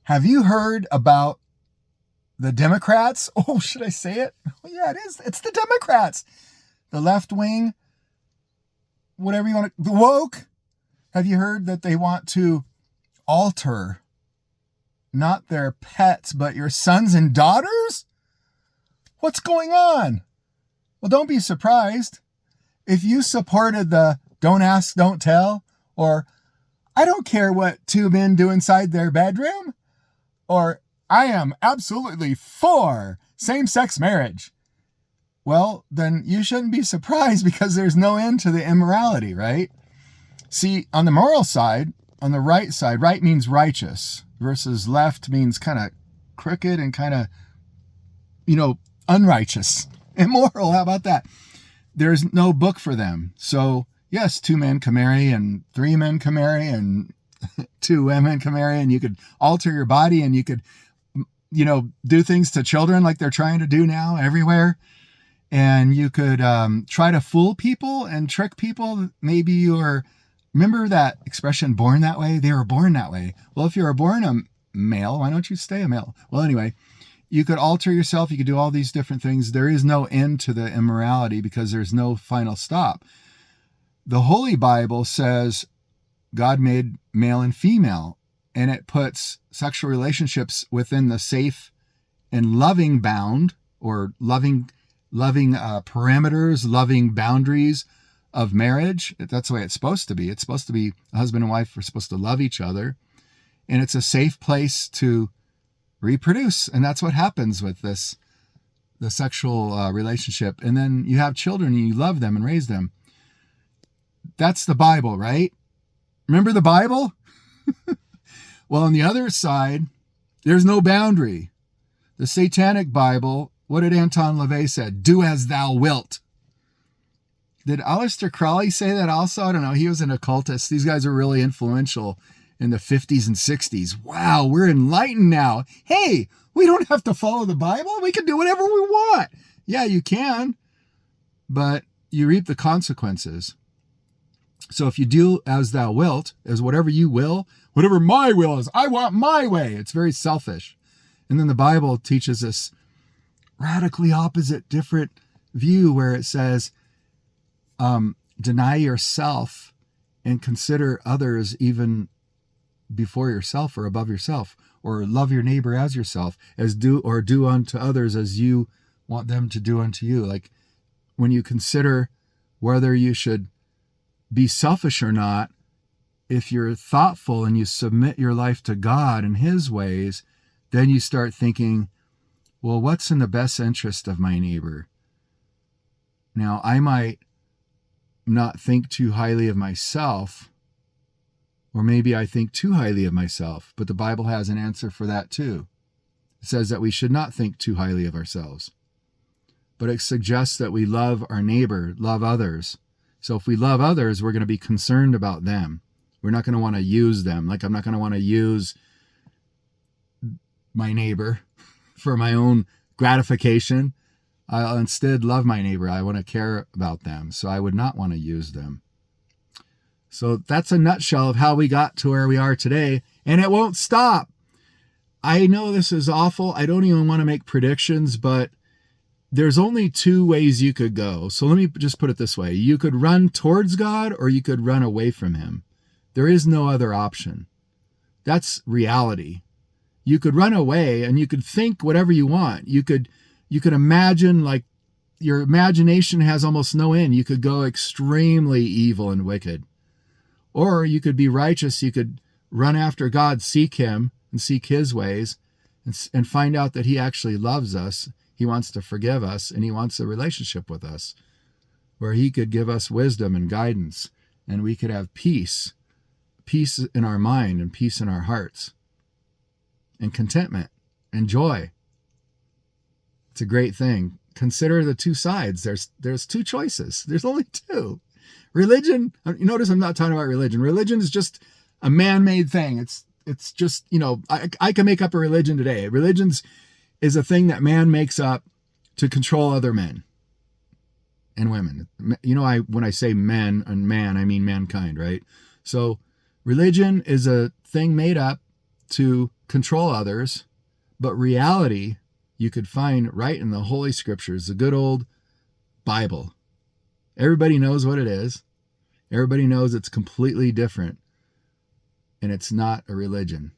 Have you heard about the Democrats? Oh, should I say it? Oh, yeah, it is. It's the Democrats. The left wing, whatever you want to, the woke. Have you heard that they want to alter not their pets, but your sons and daughters? What's going on? Well, don't be surprised if you supported the don't ask, don't tell, or I don't care what two men do inside their bedroom, or I am absolutely for same-sex marriage. Well, then you shouldn't be surprised because there's no end to the immorality, right? See, on the moral side, on the right side, right means righteous versus left means kind of crooked and kind of, unrighteous. Immoral, how about that? There's no book for them. So, yes, 2 men can marry and 3 men can marry and 2 women can marry, and you could alter your body and you could, do things to children like they're trying to do now everywhere. And you could try to fool people and trick people. Maybe remember that expression, born that way? They were born that way. Well, if you were born a male, why don't you stay a male? Well, anyway, you could alter yourself. You could do all these different things. There is no end to the immorality because there's no final stop. The Holy Bible says God made male and female, and it puts sexual relationships within the safe and loving bound or loving parameters, loving boundaries of marriage. That's the way it's supposed to be. It's supposed to be a husband and wife are supposed to love each other, and it's a safe place to reproduce. And that's what happens with the sexual relationship. And then you have children and you love them and raise them. That's the Bible, right? Remember the Bible? Well, on the other side, there's no boundary. The Satanic Bible, what did Anton LaVey say? Do as thou wilt. Did Aleister Crowley say that also? I don't know. He was an occultist. These guys are really influential in the 50s and 60s. Wow, we're enlightened now. Hey, we don't have to follow the Bible. We can do whatever we want. Yeah, you can, but you reap the consequences. So if you do as thou wilt, as whatever you will, whatever my will is, I want my way. It's very selfish. And then the Bible teaches this radically opposite, different view where it says, deny yourself and consider others even before yourself or above yourself, or love your neighbor as yourself, do unto others as you want them to do unto you. Like when you consider whether you should be selfish or not, if you're thoughtful and you submit your life to God and his ways, then you start thinking, well, what's in the best interest of my neighbor? Now, I might not think too highly of myself, or maybe I think too highly of myself, but the Bible has an answer for that too. It says that we should not think too highly of ourselves, but it suggests that we love our neighbor, love others. So if we love others, we're going to be concerned about them. We're not going to want to use them. Like I'm not going to want to use my neighbor for my own gratification. I'll instead love my neighbor. I want to care about them. So I would not want to use them. So that's a nutshell of how we got to where we are today. And it won't stop. I know this is awful. I don't even want to make predictions, but there's only 2 ways you could go. So let me just put it this way. You could run towards God or you could run away from him. There is no other option. That's reality. You could run away and you could think whatever you want. You could imagine, like your imagination has almost no end. You could go extremely evil and wicked. Or you could be righteous. You could run after God, seek him and seek his ways and find out that he actually loves us. He wants to forgive us and he wants a relationship with us where he could give us wisdom and guidance and we could have peace in our mind and peace in our hearts and contentment and joy. It's a great thing. Consider the 2 sides. There's 2 choices. There's only 2. Religion, you notice I'm not talking about religion. Religion is just a man-made thing. It's just, I can make up a religion today. Religion is a thing that man makes up to control other men and women. When I say men and man, I mean mankind, right? So religion is a thing made up to control others, but reality you could find right in the Holy Scriptures, the good old Bible. Everybody knows what it is. Everybody knows it's completely different, and it's not a religion.